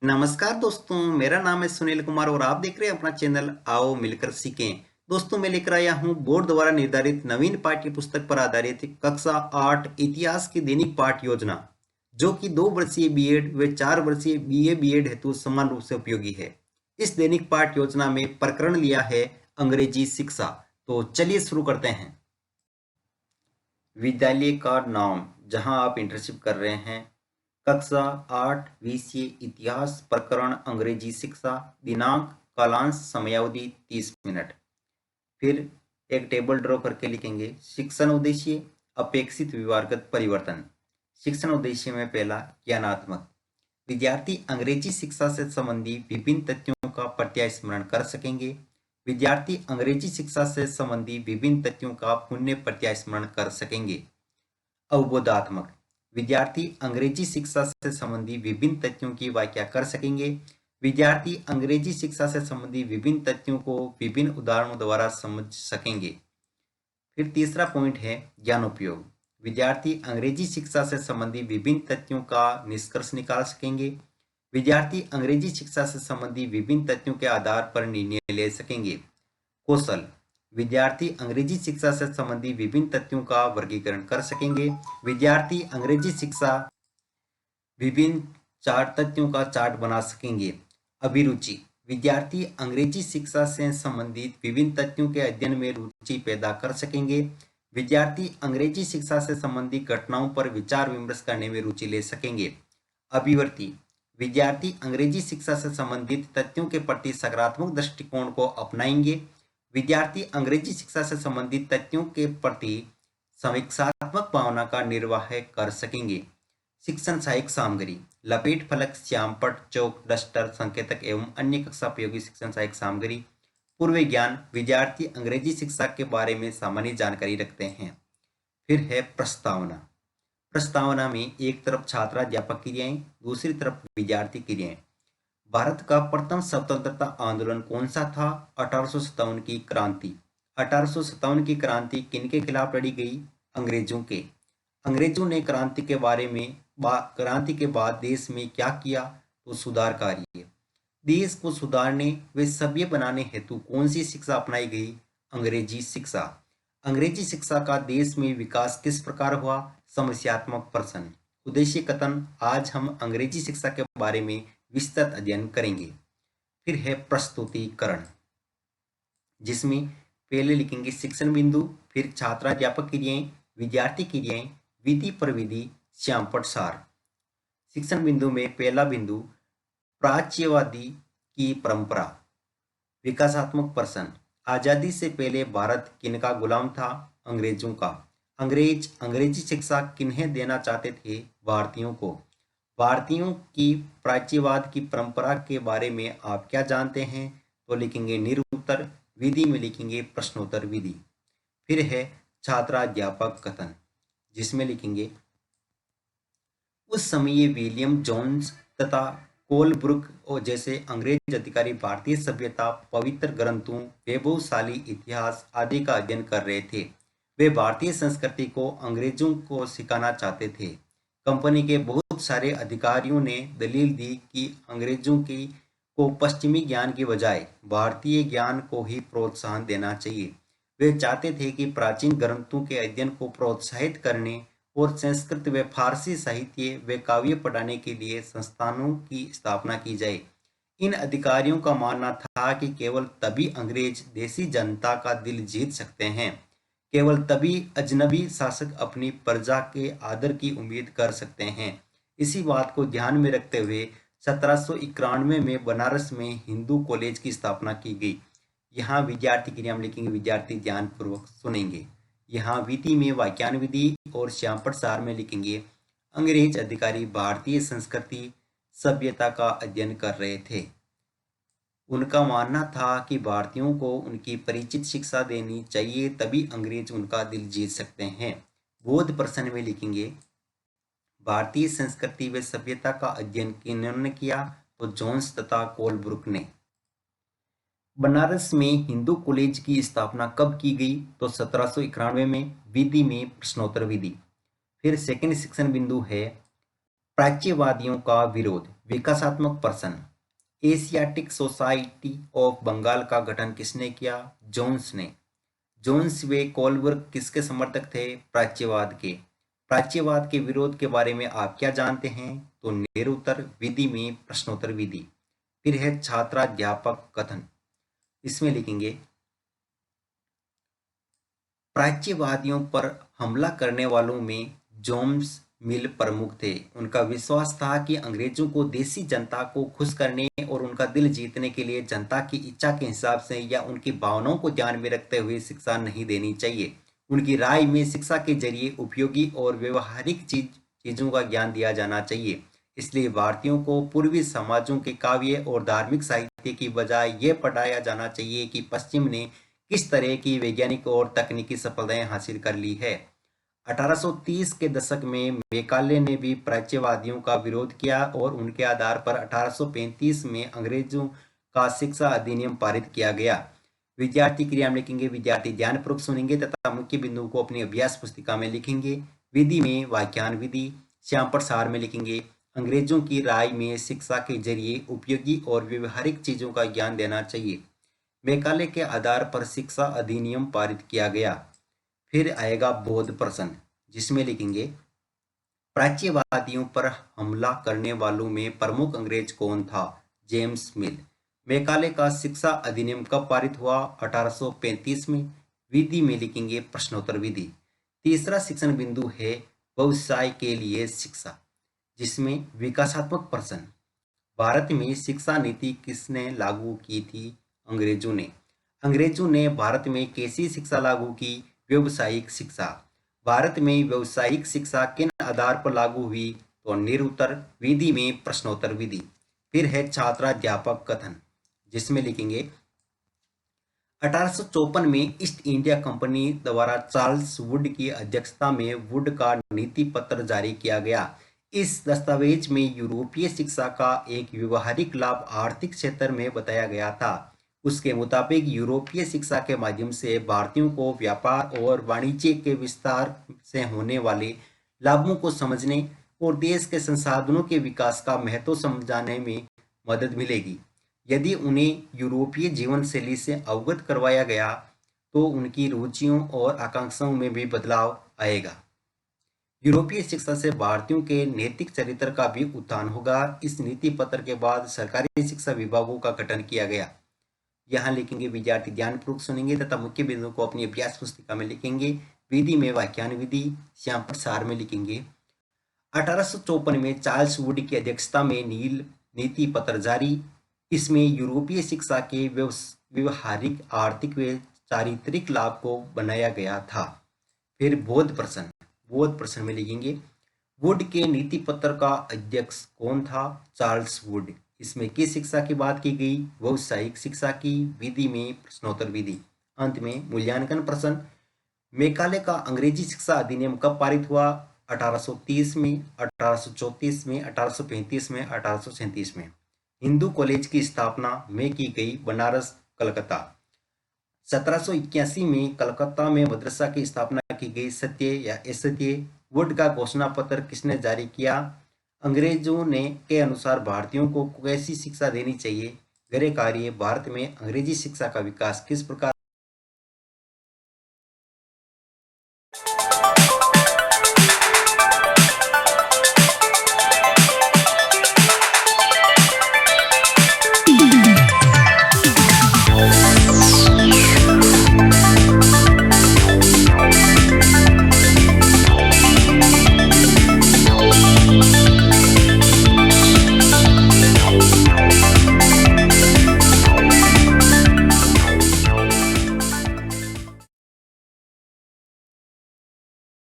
नमस्कार दोस्तों, मेरा नाम है सुनील कुमार और आप देख रहे हैं अपना चैनल आओ मिलकर सीखें। दोस्तों, मैं लेकर आया हूं बोर्ड द्वारा निर्धारित नवीन पाठ्य पुस्तक पर आधारित कक्षा 8 इतिहास की दैनिक पाठ योजना, जो कि 2 वर्षीय बीएड व 4 वर्षीय बीए बीएड हेतु समान रूप से उपयोगी है। इस दैनिक पाठ योजना में प्रकरण लिया है अंग्रेजी शिक्षा। तो चलिए शुरू करते हैं। विद्यालय का नाम जहां आप इंटर्नशिप कर रहे हैं। कक्षा 8 विषय इतिहास, प्रकरण अंग्रेजी शिक्षा, दिनांक, कालांश, समयावधि 30 मिनट। फिर एक टेबल ड्रॉ करके लिखेंगे शिक्षण उद्देश्य, अपेक्षित व्यवहारगत परिवर्तन। शिक्षण उद्देश्य में पहला ज्ञानात्मक, विद्यार्थी अंग्रेजी शिक्षा से संबंधी विभिन्न तथ्यों का प्रत्याय स्मरण कर सकेंगे। विद्यार्थी अंग्रेजी शिक्षा से संबंधी विभिन्न तथ्यों का पुनः प्रत्याय स्मरण कर सकेंगे। अवबोधात्मक, विद्यार्थी अंग्रेजी शिक्षा से संबंधी विभिन्न तथ्यों की व्याख्या कर सकेंगे। विद्यार्थी अंग्रेजी शिक्षा से संबंधी विभिन्न तथ्यों को विभिन्न उदाहरणों द्वारा समझ सकेंगे। फिर तीसरा पॉइंट है ज्ञानोपयोग, विद्यार्थी अंग्रेजी शिक्षा से संबंधी विभिन्न तथ्यों का निष्कर्ष निकाल सकेंगे। विद्यार्थी अंग्रेजी शिक्षा से संबंधी विभिन्न तथ्यों के आधार पर निर्णय ले सकेंगे। कौशल, विद्यार्थी अंग्रेजी शिक्षा से संबंधी विभिन्न तथ्यों का वर्गीकरण कर सकेंगे। विद्यार्थी अंग्रेजी शिक्षा विभिन्न चार तथ्यों का चार्ट बना सकेंगे। अभिरुचि, विद्यार्थी अंग्रेजी शिक्षा से संबंधित विभिन्न तथ्यों के अध्ययन में रुचि पैदा कर सकेंगे। विद्यार्थी अंग्रेजी शिक्षा से संबंधित घटनाओं पर विचार विमर्श करने में रुचि ले सकेंगे। अभिवर्ती, विद्यार्थी अंग्रेजी शिक्षा से संबंधित तथ्यों के प्रति सकारात्मक दृष्टिकोण को अपनाएंगे। विद्यार्थी अंग्रेजी शिक्षा से संबंधित तथ्यों के प्रति समीक्षात्मक भावना का निर्वाह कर सकेंगे। शिक्षण सहायक सामग्री, लपेट फलक, श्यामपट्ट, चौक, डस्टर, संकेतक एवं अन्य कक्षा उपयोगी शिक्षण सहायक सामग्री। पूर्व ज्ञान, विद्यार्थी अंग्रेजी शिक्षा के बारे में सामान्य जानकारी रखते हैं। फिर है प्रस्तावना। प्रस्तावना में एक तरफ छात्राध्यापक क्रियाएं, दूसरी तरफ विद्यार्थी क्रियाएं। भारत का प्रथम स्वतंत्रता आंदोलन कौन सा था? 1857 की क्रांति। 1857 की क्रांति किनके खिलाफ लड़ी गई? अंग्रेजों के। अंग्रेजों ने क्रांति के बाद देश में क्या किया? तो सुधार कार्य। देश को सुधारने व सभ्य बनाने हेतु कौन सी शिक्षा अपनाई गई? अंग्रेजी शिक्षा। अंग्रेजी शिक्षा का देश में विकास किस प्रकार हुआ? समस्यात्मक प्रश्न। उद्देश्य कथन, आज हम अंग्रेजी शिक्षा के बारे में विस्तृत अध्ययन करेंगे। फिर है प्रस्तुतिकरण, जिसमें पहले लिखेंगे शिक्षण बिंदु, फिर छात्राध्यापक क्रियाएं, विद्यार्थी क्रियाएं, विधि पर विधि, श्यामपट्ट सार। शिक्षण बिंदु में पहला बिंदु प्राच्यवादी की परंपरा। विकासात्मक प्रश्न, आजादी से पहले भारत किनका गुलाम था? अंग्रेजों का। अंग्रेज अंग्रेजी शिक्षा किन्हें देना चाहते थे? भारतीयों को। भारतीयों की प्राच्यवाद की परंपरा के बारे में आप क्या जानते हैं? तो लिखेंगे निरुत्तर। विधि में लिखेंगे प्रश्नोत्तर विधि। फिर है छात्राध्यापक कथन, जिसमें लिखेंगे उस समय विलियम जोन्स तथा कोलब्रुक और जैसे अंग्रेज अधिकारी भारतीय सभ्यता, पवित्र ग्रंथों, वैभवशाली इतिहास आदि का अध्ययन कर रहे थे। वे भारतीय संस्कृति को अंग्रेजों को सिखाना चाहते थे। कंपनी के बहुत सारे अधिकारियों ने दलील दी कि अंग्रेजों की को पश्चिमी ज्ञान के बजाय भारतीय ज्ञान को ही प्रोत्साहन देना चाहिए। वे चाहते थे कि प्राचीन ग्रंथों के अध्ययन को प्रोत्साहित करने और संस्कृत व फारसी साहित्य व काव्य पढ़ाने के लिए संस्थानों की स्थापना की जाए। इन अधिकारियों का मानना था कि केवल तभी अंग्रेज देसी जनता का दिल जीत सकते हैं, केवल तभी अजनबी शासक अपनी प्रजा के आदर की उम्मीद कर सकते हैं। इसी बात को ध्यान में रखते हुए 1791 में बनारस में हिंदू कॉलेज की स्थापना की गई। यहाँ विद्यार्थी की नाम लिखेंगे, विद्यार्थी ध्यानपूर्वक सुनेंगे। यहाँ विधि में व्याख्यान विधि और श्यामपट्ट सार में लिखेंगे अंग्रेज अधिकारी भारतीय संस्कृति सभ्यता का अध्ययन कर रहे थे। उनका मानना था कि भारतीयों को उनकी परिचित शिक्षा देनी चाहिए, तभी अंग्रेज उनका दिल जीत सकते हैं। बोध प्रश्न में लिखेंगे भारतीय संस्कृति व सभ्यता का अध्ययन किन्होंने किया? तो जोन्स तथा कोलब्रुक ने। बनारस में हिंदू कॉलेज की स्थापना कब की गई? तो 1791 में। विधि में प्रश्नोत्तर विधि। फिर सेकंड शिक्षण बिंदु है प्राच्यवादियों का विरोध, विकासात्मक प्रश्न। एशियाटिक सोसाइटी ऑफ बंगाल का गठन किसने किया? जोन्स ने। जोन्स व कोलबर्ग किसके समर्थक थे? प्राच्यवाद के। प्राच्यवाद के विरोध के बारे में आप क्या जानते हैं? तो निरुत्तर विधि में प्रश्नोत्तर विधि। फिर है छात्राध्यापक कथन, इसमें लिखेंगे प्राच्यवादियों पर हमला करने वालों में जोम्स मिल प्रमुख थे। उनका विश्वास था कि अंग्रेजों को देसी जनता को खुश करने और उनका दिल जीतने के लिए जनता की इच्छा के हिसाब से या उनकी भावनाओं को ध्यान में रखते हुए शिक्षा नहीं देनी चाहिए। उनकी राय में शिक्षा के जरिए उपयोगी और व्यवहारिक चीजों का ज्ञान दिया जाना चाहिए। इसलिए भारतीयों को पूर्वी समाजों के काव्य और धार्मिक साहित्य की बजाय यह पढ़ाया जाना चाहिए कि पश्चिम ने किस तरह की वैज्ञानिक और तकनीकी सफलताएं हासिल कर ली है। 1830 के दशक में मैकाले ने भी प्राच्यवादियों का विरोध किया और उनके आधार पर 1835 में अंग्रेजों का शिक्षा अधिनियम पारित किया गया। विद्यार्थी क्रिया में लिखेंगे, विद्यार्थी ध्यानपूर्वक सुनेंगे तथा मुख्य बिंदु को अपनी अभ्यास पुस्तिका में लिखेंगे। विधि में व्याख्यान विधि, श्याम प्रसार में लिखेंगे अंग्रेजों की राय में शिक्षा के जरिए उपयोगी और व्यवहारिक चीजों का ज्ञान देना चाहिए। मैकाले के आधार पर शिक्षा अधिनियम पारित किया गया। फिर आएगा बौद्ध प्रश्न, जिसमें लिखेंगे प्राच्यवादियों पर हमला करने वालों में प्रमुख अंग्रेज कौन था? जेम्स मिल। मैकाले का शिक्षा अधिनियम कब पारित हुआ? 1835 में। विधि में लिखेंगे प्रश्नोत्तर विधि। तीसरा शिक्षण बिंदु है व्यवसाय के लिए शिक्षा, जिसमें विकासात्मक प्रश्न। भारत में शिक्षा नीति किसने लागू की थी? अंग्रेजों ने। अंग्रेजों ने भारत में कैसी शिक्षा लागू की? व्यवसायिक शिक्षा। भारत में व्यवसायिक शिक्षा किन आधार पर लागू हुई? तो निरुत्तर विधि में प्रश्नोत्तर विधि। फिर है छात्राध्यापक कथन, जिसमें लिखेंगे 1854 में ईस्ट इंडिया कंपनी द्वारा चार्ल्स वुड की अध्यक्षता में वुड का नीति पत्र जारी किया गया। इस दस्तावेज में यूरोपीय शिक्षा का एक व्यवहारिक लाभ आर्थिक क्षेत्र में बताया गया था। उसके मुताबिक यूरोपीय शिक्षा के माध्यम से भारतीयों को व्यापार और वाणिज्य के विस्तार से होने वाले लाभों को समझने और देश के संसाधनों के विकास का महत्व समझाने में मदद मिलेगी। यदि उन्हें यूरोपीय जीवन शैली से अवगत करवाया गया तो उनकी रुचियों और आकांक्षाओं में भी बदलाव आएगा। यूरोपीय शिक्षा से भारतीयों के नैतिक चरित्र का भी उत्थान होगा। इस नीति पत्र के बाद सरकारी शिक्षा विभागों का गठन किया गया। यहाँ लिखेंगे, विद्यार्थी ध्यानपूर्वक सुनेंगे तथा मुख्य बिंदु को अपनी अभ्यास पुस्तिका में लिखेंगे। विधि में व्याख्यान विधि, श्याम प्रसार में लिखेंगे 1854 में चार्ल्स वुड की अध्यक्षता में नीति पत्र जारी। इसमें यूरोपीय शिक्षा के व्यवहारिक, आर्थिक व चारित्रिक लाभ को बनाया गया था। फिर बौद्ध प्रश्न में लिखेंगे वुड के नीति पत्र का अध्यक्ष कौन था? Charles Wood. इसमें किस शिक्षा की बात की गई? व्यवसायिक शिक्षा की। विधि में प्रश्नोत्तर विधि। अंत में मूल्यांकन प्रश्न। मैकाले का अंग्रेजी शिक्षा अधिनियम कब पारित हुआ? 1830 में, 1834 में, 1835 में, 1837 में। हिंदू कॉलेज की स्थापना में की गई? बनारस, कलकत्ता। 1781 में कलकत्ता में मदरसा की स्थापना की गई। सत्य या असत्य? वुड का घोषणा पत्र किसने जारी किया? अंग्रेजों ने के अनुसार भारतीयों को कैसी शिक्षा देनी चाहिए? गृह कार्य। भारत में अंग्रेजी शिक्षा का विकास किस प्रकार